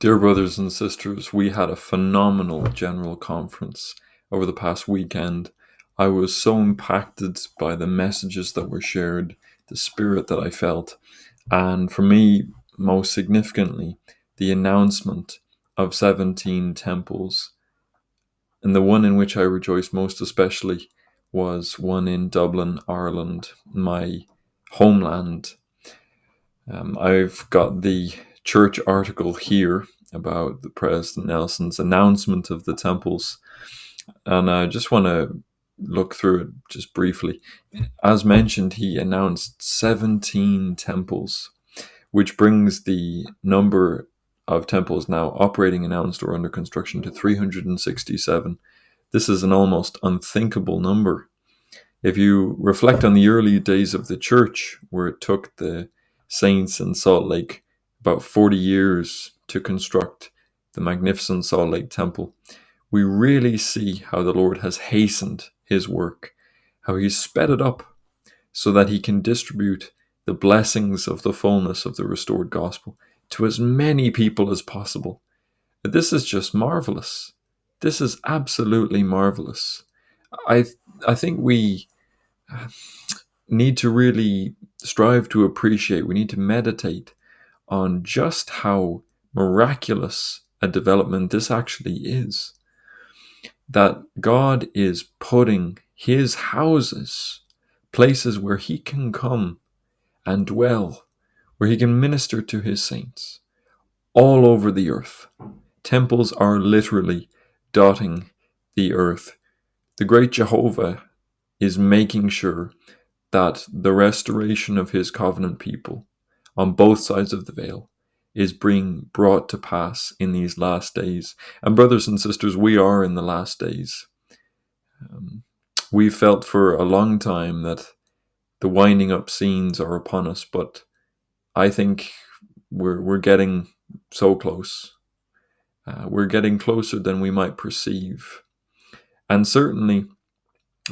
Dear brothers and sisters, we had a phenomenal general conference over the past weekend. I was so impacted by the messages that were shared, the spirit that I felt, and for me, most significantly, the announcement of 17 temples. And the one in which I rejoiced most especially was one in Dublin, Ireland, my homeland. I've got the church article here about the President Nelson's announcement of the temples, and I just want to look through it just briefly. As mentioned, he announced 17 temples, which brings the number of temples now operating, announced, or under construction to 367. This is an almost unthinkable number. If you reflect on the early days of the church, where it took the saints in Salt Lake about 40 years to construct the magnificent Salt Lake Temple, we really see how the Lord has hastened his work, how he's sped it up so that he can distribute the blessings of the fullness of the restored gospel to as many people as possible. This is just marvelous. This is absolutely marvelous. I I think we need to really strive to appreciate, we need to meditate on just how miraculous a development this actually is. That God is putting his houses, places where he can come and dwell, where he can minister to his saints, all over the earth. Temples are literally dotting the earth. The great Jehovah is making sure that the restoration of his covenant people on both sides of the veil is being brought to pass in these last days. And brothers and sisters, we are in the last days. We felt for a long time that the winding up scenes are upon us, but I think we're getting so close. We're getting closer than we might perceive. And certainly,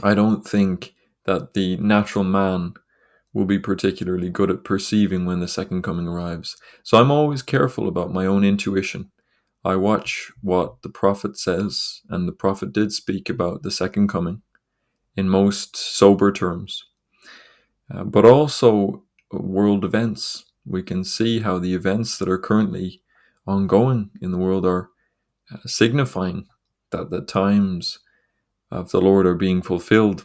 I don't think that the natural man will be particularly good at perceiving when the second coming arrives. So I'm always careful about my own intuition. I watch what the prophet says, and the prophet did speak about the second coming in most sober terms. But also world events. We can see how the events that are currently ongoing in the world are signifying that the times of the Lord are being fulfilled.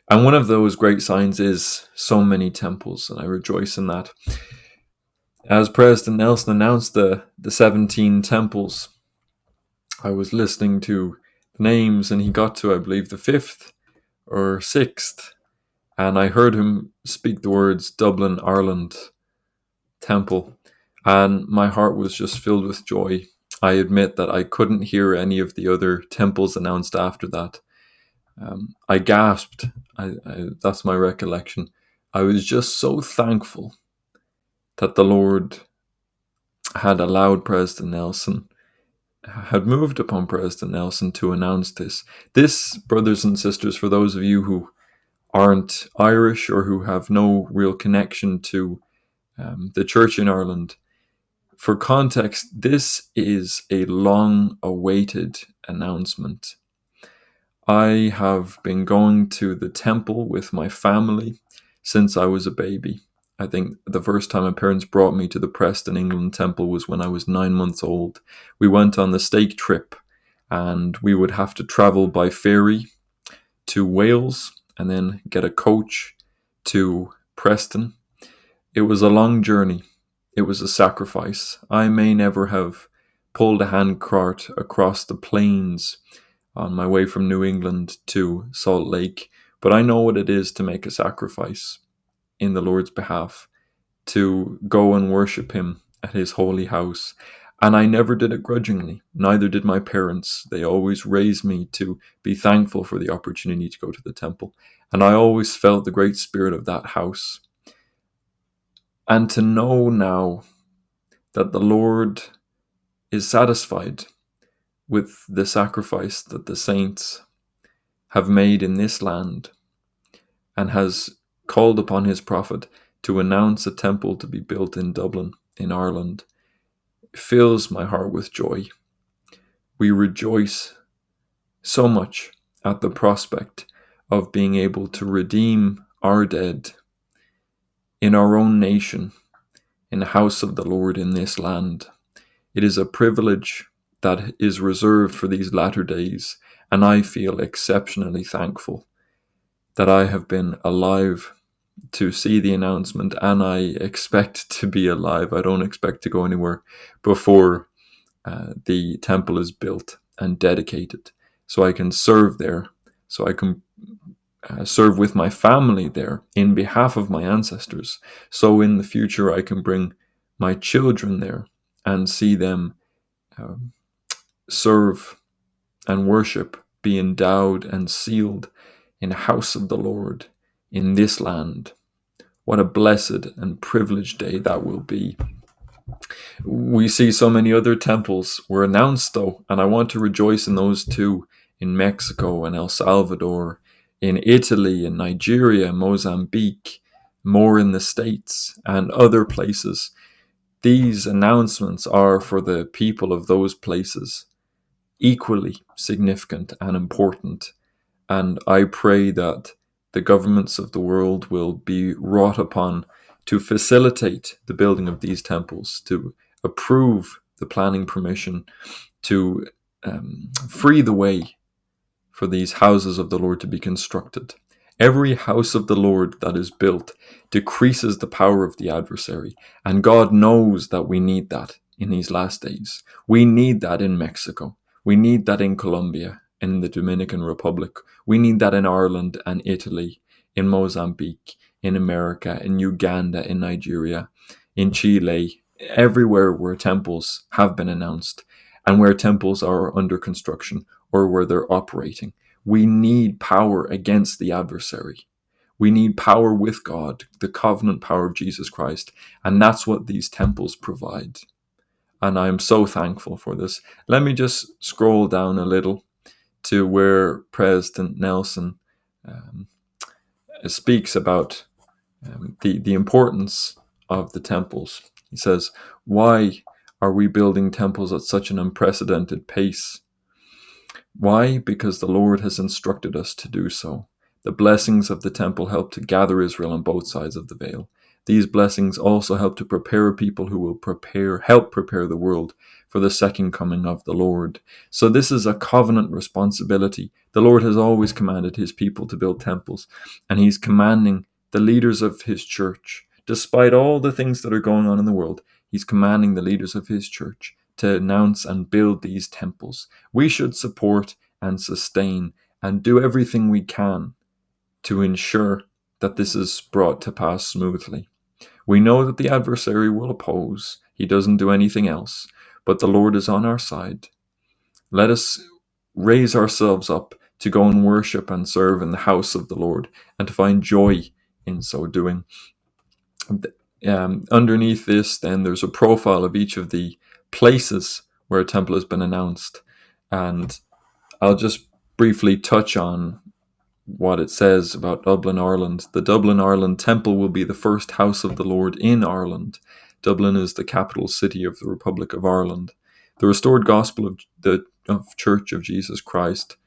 And one of those great signs is so many temples, and I rejoice in that. As President Nelson announced the 17 temples, I was listening to the names, and he got to, I believe, the fifth or sixth, and I heard him speak the words Dublin, Ireland Temple, and my heart was just filled with joy. I admit that I couldn't hear any of the other temples announced after that. I gasped. That's my recollection. I was just so thankful that the Lord had allowed President Nelson, had moved upon President Nelson to announce this. This, brothers and sisters, for those of you who aren't Irish or who have no real connection to the church in Ireland, for context, this is a long-awaited announcement. I have been going to the temple with my family since I was a baby. I think the first time my parents brought me to the Preston, England temple was when I was 9 months old. We went on the stake trip, and we would have to travel by ferry to Wales and then get a coach to Preston. It was a long journey. It was a sacrifice. I may never have pulled a handcart across the plains on my way from New England to Salt Lake, but I know what it is to make a sacrifice in the Lord's behalf, to go and worship him at his holy house. And I never did it grudgingly. Neither did my parents. They always raised me to be thankful for the opportunity to go to the temple. And I always felt the great spirit of that house. And to know now that the Lord is satisfied with the sacrifice that the saints have made in this land, and has called upon his prophet to announce a temple to be built in Dublin, in Ireland, fills my heart with joy. We rejoice so much at the prospect of being able to redeem our dead in our own nation, in the house of the Lord in this land. It is a privilege that is reserved for these latter days, and I feel exceptionally thankful that I have been alive to see the announcement, and I expect to be alive. I don't expect to go anywhere before the temple is built and dedicated, so I can serve there, so I can serve with my family there in behalf of my ancestors. So in the future, I can bring my children there and see them um, serve and worship, be endowed and sealed in the house of the Lord in this land. What a blessed and privileged day that will be. We see so many other temples were announced, though, and I want to rejoice in those too, in Mexico and El Salvador, in Italy, in Nigeria, Mozambique, more in the States and other places. These announcements are for the people of those places equally significant and important. And I pray that the governments of the world will be wrought upon to facilitate the building of these temples, to approve the planning permission, to free the way for these houses of the Lord to be constructed. Every house of the Lord that is built decreases the power of the adversary, and God knows that we need that in these last days. We need that in Mexico. We need that in Colombia, in the Dominican Republic. We need that in Ireland and Italy, in Mozambique, in America, in Uganda, in Nigeria, in Chile, everywhere where temples have been announced and where temples are under construction or where they're operating. We need power against the adversary. We need power with God, the covenant power of Jesus Christ, and that's what these temples provide. And I'm so thankful for this. Let me just scroll down a little to where President Nelson speaks about the importance of the temples. He says, "Why are we building temples at such an unprecedented pace? Why? Because the Lord has instructed us to do so. The blessings of the temple help to gather Israel on both sides of the veil. These blessings also help to prepare people who will help prepare the world for the second coming of the Lord." So this is a covenant responsibility. The Lord has always commanded his people to build temples, and he's commanding the leaders of his church, despite all the things that are going on in the world, he's commanding the leaders of his church to announce and build these temples. We should support and sustain and do everything we can to ensure that this is brought to pass smoothly. We know that the adversary will oppose. He doesn't do anything else, but the Lord is on our side. Let us raise ourselves up to go and worship and serve in the house of the Lord and to find joy in so doing. Underneath this, then, there's a profile of each of the places where a temple has been announced. And I'll just briefly touch on what it says about Dublin, Ireland. The Dublin, Ireland temple will be the first house of the Lord in Ireland. Dublin is the capital city of the Republic of Ireland. The restored gospel of the Church of Jesus Christ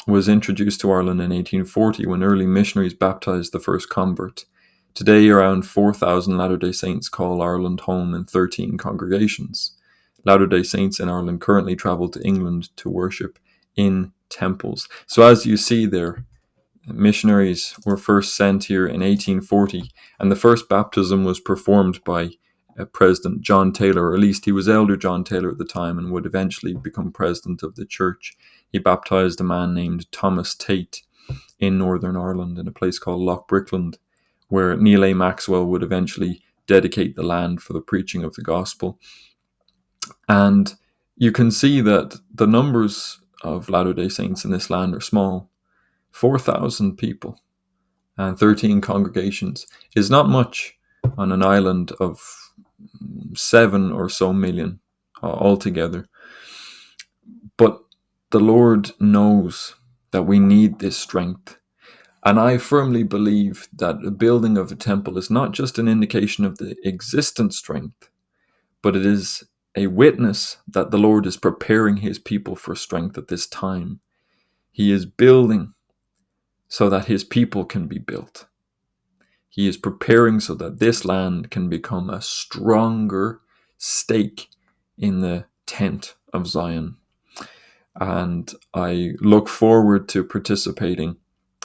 was introduced to Ireland in 1840 when early missionaries baptized the first convert. Today, around 4,000 Latter-day Saints call Ireland home in 13 congregations. Latter-day Saints in Ireland currently travel to England to worship in temples. So as you see there, missionaries were first sent here in 1840, and the first baptism was performed by President John Taylor, or at least he was Elder John Taylor at the time and would eventually become president of the church. He baptized a man named Thomas Tate in Northern Ireland in a place called Loch Brickland, where Neil A. Maxwell would eventually dedicate the land for the preaching of the gospel. And you can see that the numbers of Latter-day Saints in this land are small. 4,000 people and 13 congregations is not much on an island of 7 or so million altogether. But the Lord knows that we need this strength. And I firmly believe that the building of a temple is not just an indication of the existent strength, but it is a witness that the Lord is preparing his people for strength at this time. He is building so that his people can be built. He is preparing so that this land can become a stronger stake in the tent of Zion. And I look forward to participating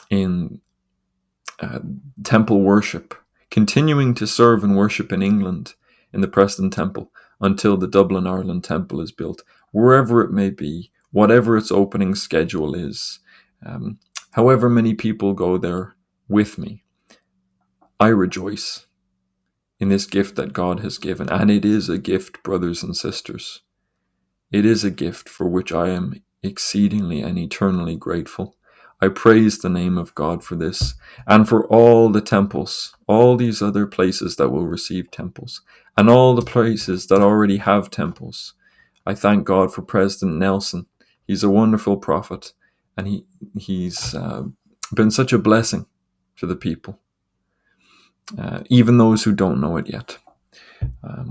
in temple worship, continuing to serve and worship in England in the Preston Temple until the Dublin, Ireland Temple is built, wherever it may be, whatever its opening schedule is, however many people go there with me. I rejoice in this gift that God has given, and it is a gift, brothers and sisters. It is a gift for which I am exceedingly and eternally grateful. I praise the name of God for this, and for all the temples, all these other places that will receive temples, and all the places that already have temples. I thank God for President Nelson. He's a wonderful prophet, and he's been such a blessing to the people, even those who don't know it yet.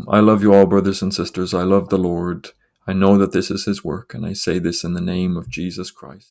I love you all, brothers and sisters. I love the Lord. I know that this is his work, and I say this in the name of Jesus Christ.